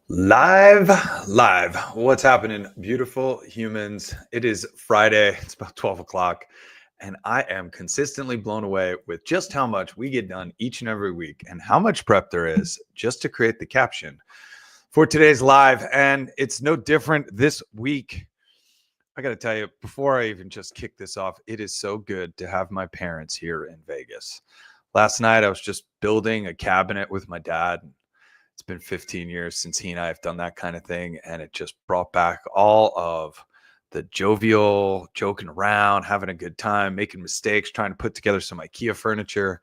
Live, live. What's happening, beautiful humans? It is Friday. It's about 12 o'clock, and I am consistently blown away with just how much we get done each and every week and how much prep there is just to create the caption for today's live. And it's no different this week. I got to tell you, before I even just kick this off, it is so good to have my parents here in Vegas. Last night, I was just building a cabinet with my dad. It's been 15 years since he and I have done that kind of thing. And it just brought back all of the jovial, joking around, having a good time, making mistakes, trying to put together some IKEA furniture.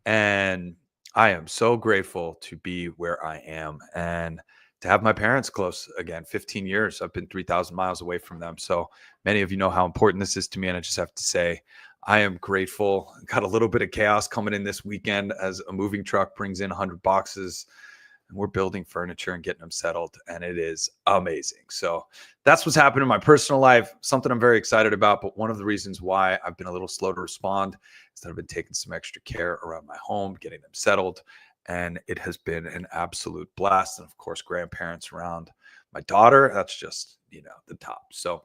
And I am so grateful to be where I am and to have my parents close again. 15 years. I've been 3,000 miles away from them. So many of you know how important this is to me. And I just have to say, I am grateful. Got a little bit of chaos coming in this weekend as a moving truck brings in 100 boxes. And we're building furniture and getting them settled, and it is amazing. So that's what's happened in my personal life, something I'm very excited about. But one of the reasons why I've been a little slow to respond is that I've been taking some extra care around my home, getting them settled. And it has been an absolute blast. And of course, grandparents around my daughter, that's just, the top. So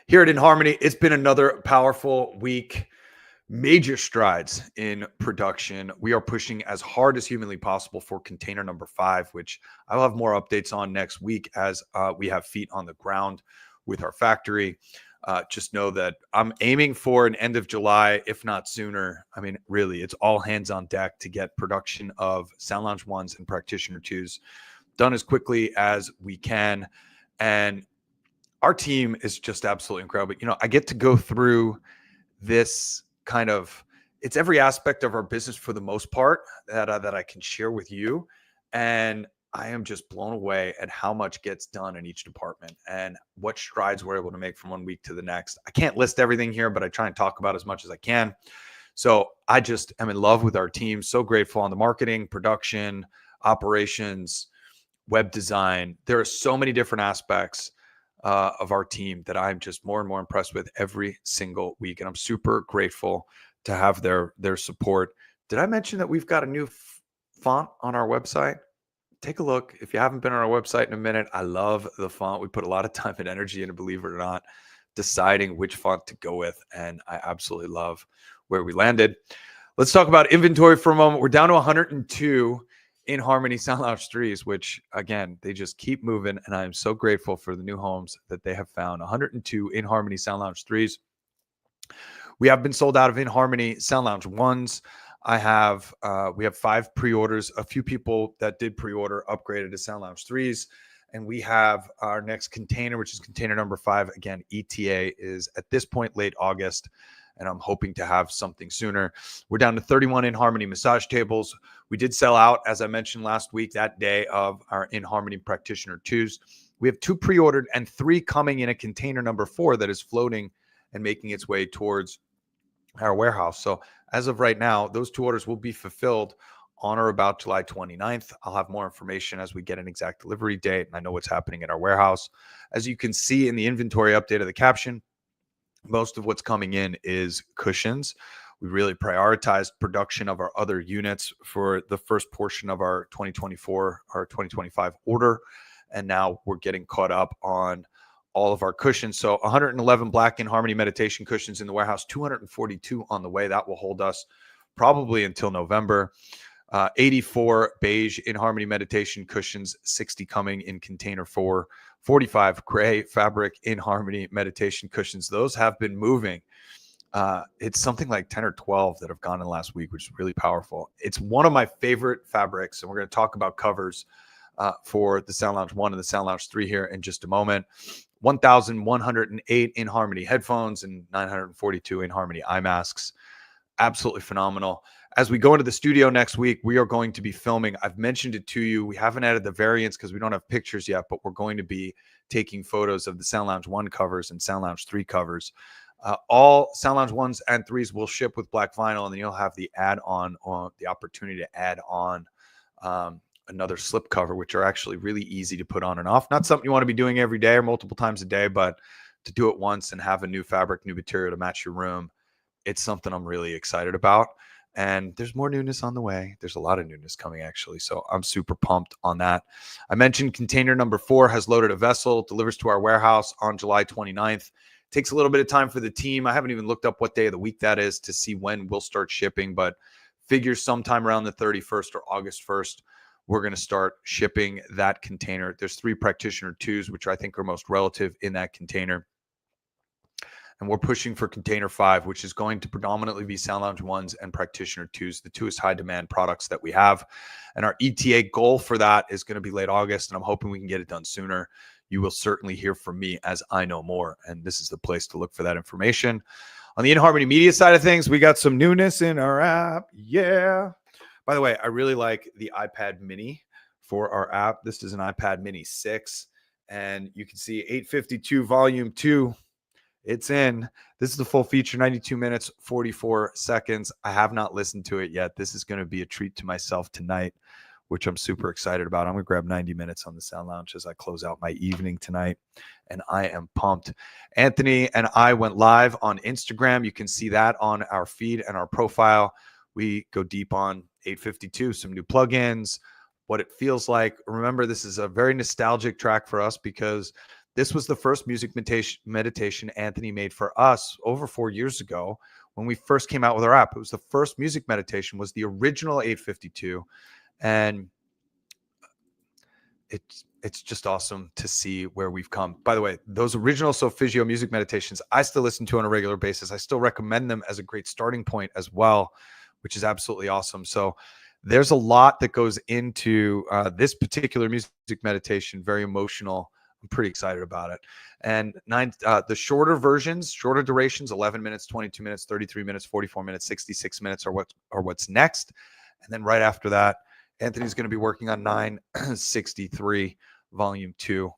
here at inHarmony, it's been another powerful week. Major strides in production. We are pushing as hard as humanly possible for container number 5, which I'll have more updates on next week as we have feet on the ground with our factory. Just know that I'm aiming for an end of July, if not sooner. I mean, really, it's all hands on deck to get production of Sound Lounge 1s and Practitioner 2s done as quickly as we can. And our team is just absolutely incredible. I get to go through this it's every aspect of our business for the most part that I can share with you. And I am just blown away at how much gets done in each department and what strides we're able to make from one week to the next. I can't list everything here, but I try and talk about as much as I can. So I just am in love with our team. So grateful on the marketing, production, operations, web design. There are so many different aspects of our team that I'm just more and more impressed with every single week. And I'm super grateful to have their support. Did I mention that we've got a new font on our website? Take a look. If you haven't been on our website in a minute, I love the font. We put a lot of time and energy into, believe it or not, deciding which font to go with. And I absolutely love where we landed. Let's talk about inventory for a moment. We're down to 102 inHarmony Sound Lounge 3s, which again, they just keep moving. And I'm so grateful for the new homes that they have found. 102 inHarmony Sound Lounge 3s. We have been sold out of inHarmony Sound Lounge 1s. We have 5 pre-orders. A few people that did pre-order upgraded to Sound Lounge 3s. And we have our next container, which is container number 5. Again, ETA is at this point late August, and I'm hoping to have something sooner. We're down to 31 inHarmony massage tables. We did sell out, as I mentioned last week, that day of our inHarmony Practitioner 2s. We have 2 pre-ordered and 3 coming in a container number 4 that is floating and making its way towards our warehouse. So as of right now, those 2 orders will be fulfilled on or about July 29th. I'll have more information as we get an exact delivery date and I know what's happening at our warehouse. As you can see in the inventory update of the caption, most of what's coming in is cushions. We really prioritized production of our other units for the first portion of our 2024, our 2025 order. And now we're getting caught up on all of our cushions. So 111 black inHarmony meditation cushions in the warehouse, 242 on the way. That will hold us probably until November. 84 beige inHarmony meditation cushions, 60 coming in container 4, 45 gray fabric inHarmony meditation cushions. Those have been moving. It's something like 10 or 12 that have gone in last week, which is really powerful. It's one of my favorite fabrics, and we're going to talk about covers for the Sound Lounge 1 and the Sound Lounge 3 here in just a moment. 1,108 inHarmony headphones and 942 inHarmony eye masks. Absolutely phenomenal. As we go into the studio next week, we are going to be filming. I've mentioned it to you. We haven't added the variants because we don't have pictures yet, but we're going to be taking photos of the Sound Lounge 1 covers and Sound Lounge 3 covers. All Sound Lounge 1s and 3s will ship with black vinyl, and then you'll have the add-on, the opportunity to add on another slip cover, which are actually really easy to put on and off. Not something you want to be doing every day or multiple times a day, but to do it once and have a new fabric, new material to match your room, it's something I'm really excited about. and there's more newness on the way. There's a lot of newness coming, actually. So I'm super pumped on that. I mentioned container number 4 has loaded a vessel, delivers to our warehouse on July 29th. Takes a little bit of time for the team. I haven't even looked up what day of the week that is to see when we'll start shipping, but figures sometime around the 31st or August 1st, we're going to start shipping that container. There's 3 Practitioner 2s, which I think are most relative in that container. And we're pushing for container 5, which is going to predominantly be Sound Lounge 1s and Practitioner 2s, the 2 high demand products that we have. And our ETA goal for that is going to be late August, and I'm hoping we can get it done sooner. You will certainly hear from me as I know more, and this is the place to look for that information. On the inHarmony media side of things, we got some newness in our app. Yeah. By the way, I really like the iPad mini for our app. This is an iPad mini 6, and you can see 852 volume 2. It's in. This is the full feature, 92 minutes, 44 seconds. I have not listened to it yet. This is going to be a treat to myself tonight, which I'm super excited about. I'm going to grab 90 minutes on the Sound Lounge as I close out my evening tonight, and I am pumped. Anthony and I went live on Instagram. You can see that on our feed and our profile. We go deep on 852, some new plugins, what it feels like. Remember, this is a very nostalgic track for us because this was the first music meditation Anthony made for us over 4 years ago when we first came out with our app. It was the first music meditation, was the original 852. And it's just awesome to see where we've come. By the way, those original Solfeggio music meditations, I still listen to on a regular basis. I still recommend them as a great starting point as well, which is absolutely awesome. So there's a lot that goes into this particular music meditation, very emotional. I'm pretty excited about it. And the shorter versions, shorter durations, 11 minutes, 22 minutes, 33 minutes, 44 minutes, 66 minutes are what's next. And then right after that, Anthony's going to be working on 963 volume 2.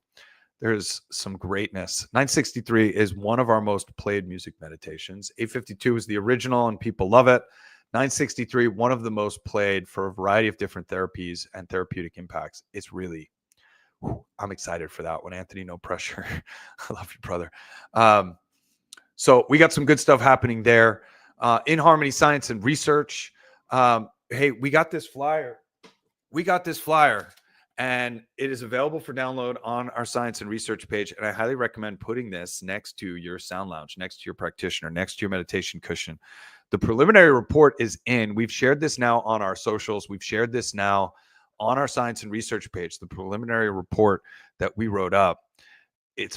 There's some greatness. 963 is one of our most played music meditations. 852 is the original and people love it. 963, one of the most played for a variety of different therapies and therapeutic impacts. It's really, I'm excited for that one. Anthony, no pressure. I love you, brother. So we got some good stuff happening there. inHarmony Science and Research. Hey, we got this flyer. And it is available for download on our Science and Research page. And I highly recommend putting this next to your Sound Lounge, next to your Practitioner, next to your Meditation Cushion. The preliminary report is in. We've shared this now on our socials. We've shared this now on our Science and Research page, the preliminary report that we wrote up. The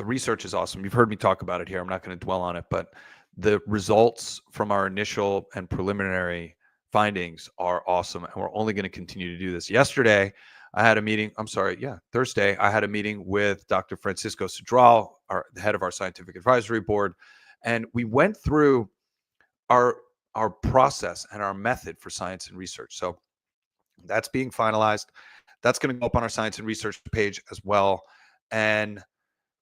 research is awesome. You've heard me talk about it here. I'm not going to dwell on it, but the results from our initial and preliminary findings are awesome, and we're only going to continue to do this. Yesterday, I had a meeting. Thursday, I had a meeting with Dr. Francisco Cedral, the head of our scientific advisory board, and we went through our process and our method for science and research. So that's being finalized. That's going to go up on our Science and Research page as well. And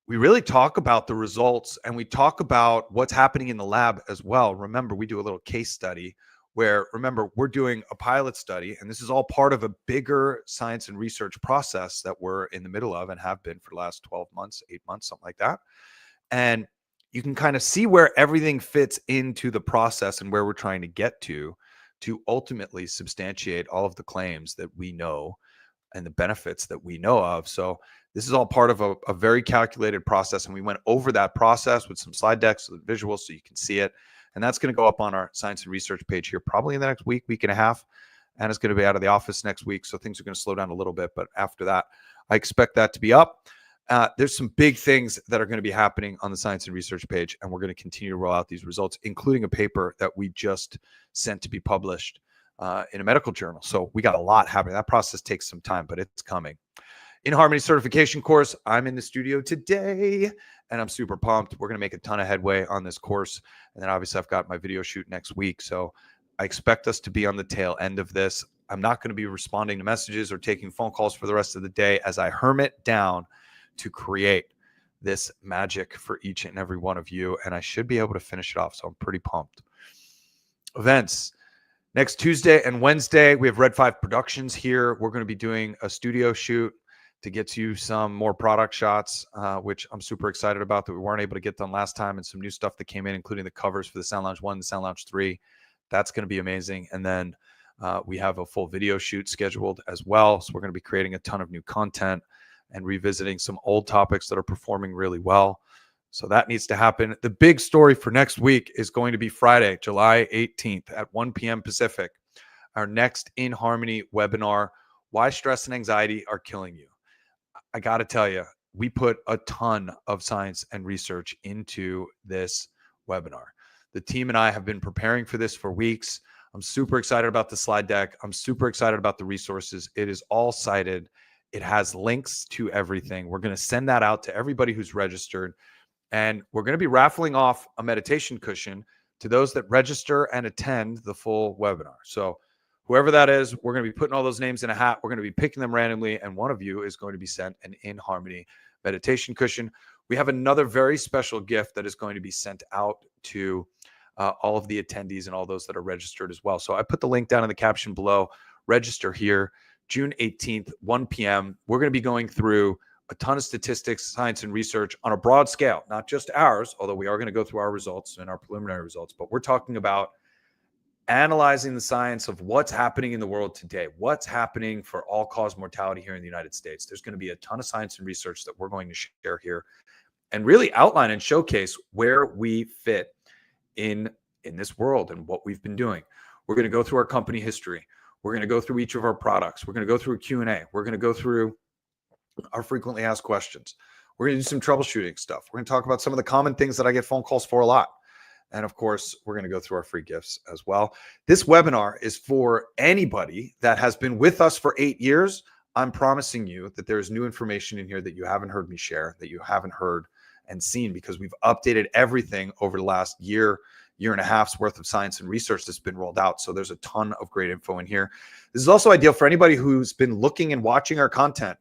we really talk about the results, and we talk about what's happening in the lab as well. Remember, we do a little case study where, we're doing a pilot study, and this is all part of a bigger science and research process that we're in the middle of and have been for the last 12 months, 8 months, something like that. And you can kind of see where everything fits into the process and where we're trying to get to ultimately substantiate all of the claims that we know and the benefits that we know of. So this is all part of a very calculated process, and we went over that process with some slide decks with visuals so you can see it. And that's going to go up on our Science and Research page here probably in the next week and a half. And it's going to be out of the office next week, so things are going to slow down a little bit. But after that, I expect that to be up. There's some big things that are going to be happening on the Science and Research page, and we're going to continue to roll out these results, including a paper that we just sent to be published in a medical journal. So we got a lot happening. That process takes some time, but it's coming. inHarmony certification course. I'm in the studio today, and I'm super pumped. We're going to make a ton of headway on this course. And then obviously I've got my video shoot next week. So I expect us to be on the tail end of this. I'm not going to be responding to messages or taking phone calls for the rest of the day as I hermit down to create this magic for each and every one of you. And I should be able to finish it off. So I'm pretty pumped. Events. Next Tuesday and Wednesday, we have Red 5 Productions here. We're going to be doing a studio shoot to get you some more product shots, which I'm super excited about that we weren't able to get done last time, and some new stuff that came in, including the covers for the Sound Lounge 1 and the Sound Lounge 3 That's going to be amazing. And then we have a full video shoot scheduled as well. So we're going to be creating a ton of new content and revisiting some old topics that are performing really well. So that needs to happen. The big story for next week is going to be Friday, July 18th at 1 p.m. Pacific. Our next inHarmony webinar, Why Stress and Anxiety Are Killing You. I got to tell you, we put a ton of science and research into this webinar. The team and I have been preparing for this for weeks. I'm super excited about the slide deck. I'm super excited about the resources. It is all cited. It has links to everything. We're going to send that out to everybody who's registered. And we're going to be raffling off a meditation cushion to those that register and attend the full webinar. So whoever that is, we're going to be putting all those names in a hat. We're going to be picking them randomly. And one of you is going to be sent an inHarmony meditation cushion. We have another very special gift that is going to be sent out to all of the attendees and all those that are registered as well. So I put the link down in the caption below. Register here, June 18th, 1 p.m. We're going to be going through a ton of statistics, science, and research on a broad scale, not just ours, although we are going to go through our results and our preliminary results, but we're talking about analyzing the science of what's happening in the world today, what's happening for all-cause mortality here in the United States. There's going to be a ton of science and research that we're going to share here and really outline and showcase where we fit in this world and what we've been doing. We're going to go through our company history. We're going to go through each of our products. We're going to go through a Q&A. We're going to go through our frequently asked questions. We're going to do some troubleshooting stuff. We're going to talk about some of the common things that I get phone calls for a lot. And of course, we're going to go through our free gifts as well. This webinar is for anybody that has been with us for 8 years. I'm promising you that there's new information in here that you haven't heard me share, that you haven't heard and seen, because we've updated everything over the last year and a half's worth of science and research that's been rolled out. So there's a ton of great info in here. This is also ideal for anybody who's been looking and watching our content.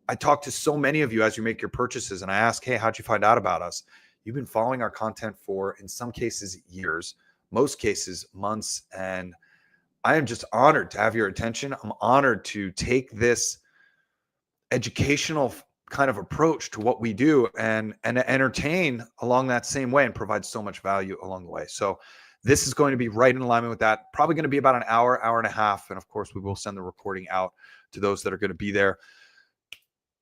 I talk to so many of you as you make your purchases, and I ask, hey, how'd you find out about us? You've been following our content for, in some cases, years, most cases, months. And I am just honored to have your attention. I'm honored to take this educational kind of approach to what we do and entertain along that same way and provide so much value along the way. So this is going to be right in alignment with that. Probably going to be about an hour, hour and a half. And of course, we will send the recording out to those that are going to be there.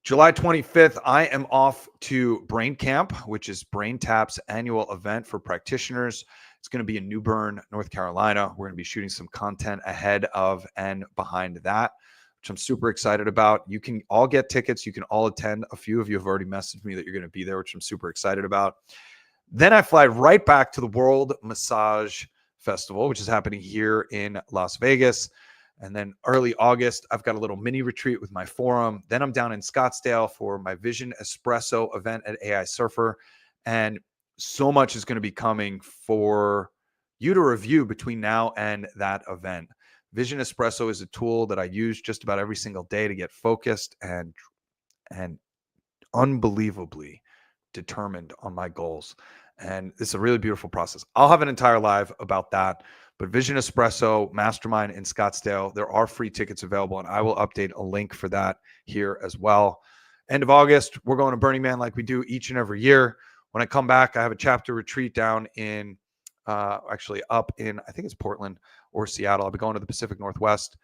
July 25th, I am off to Brain Camp, which is Brain Tap's annual event for practitioners. It's going to be in New Bern, North Carolina. We're going to be shooting some content ahead of and behind that, which I'm super excited about. You can all get tickets. You can all attend. A few of you have already messaged me that you're going to be there, which I'm super excited about. Then I fly right back to the World Massage Festival, which is happening here in Las Vegas. And then early August, I've got a little mini retreat with my forum. Then I'm down in Scottsdale for my Vision Espresso event at AI Surfer. And so much is going to be coming for you to review between now and that event. Vision Espresso is a tool that I use just about every single day to get focused and unbelievably determined on my goals. And it's a really beautiful process. I'll have an entire live about that. But Vision Espresso Mastermind in Scottsdale, there are free tickets available, and I will update a link for that here as well. End of August, we're going to Burning Man like we do each and every year. When I come back, I have a chapter retreat down in, actually up in, I think it's Portland or Seattle. I'll be going to the Pacific Northwest.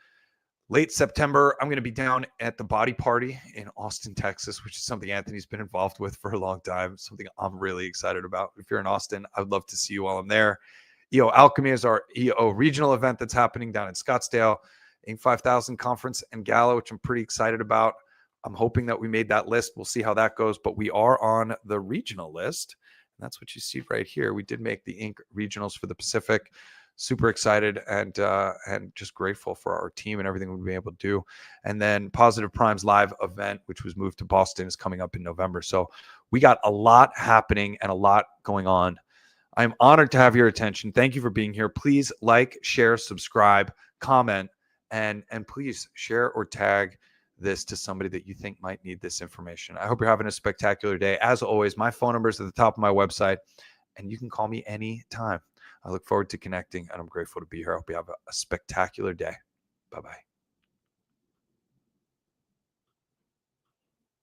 Late September, I'm going to be down at the Body Party in Austin, Texas, which is something Anthony's been involved with for a long time, something I'm really excited about. If you're in Austin, I would love to see you while I'm there. EO Alchemy is our EO regional event that's happening down in Scottsdale. Inc. 5000 Conference and Gala, which I'm pretty excited about. I'm hoping that we made that list. We'll see how that goes, but we are on the regional list. And that's what you see right here. We did make the Inc. regionals for the Pacific. Super excited and just grateful for our team and everything we've been able to do. And then Positive Prime's live event, which was moved to Boston, is coming up in November. So we got a lot happening and a lot going on. I'm honored to have your attention. Thank you for being here. Please like, share, subscribe, comment, and please share or tag this to somebody that you think might need this information. I hope you're having a spectacular day. As always, my phone number is at the top of my website, and you can call me anytime. I look forward to connecting, and I'm grateful to be here. I hope you have a spectacular day. Bye-bye.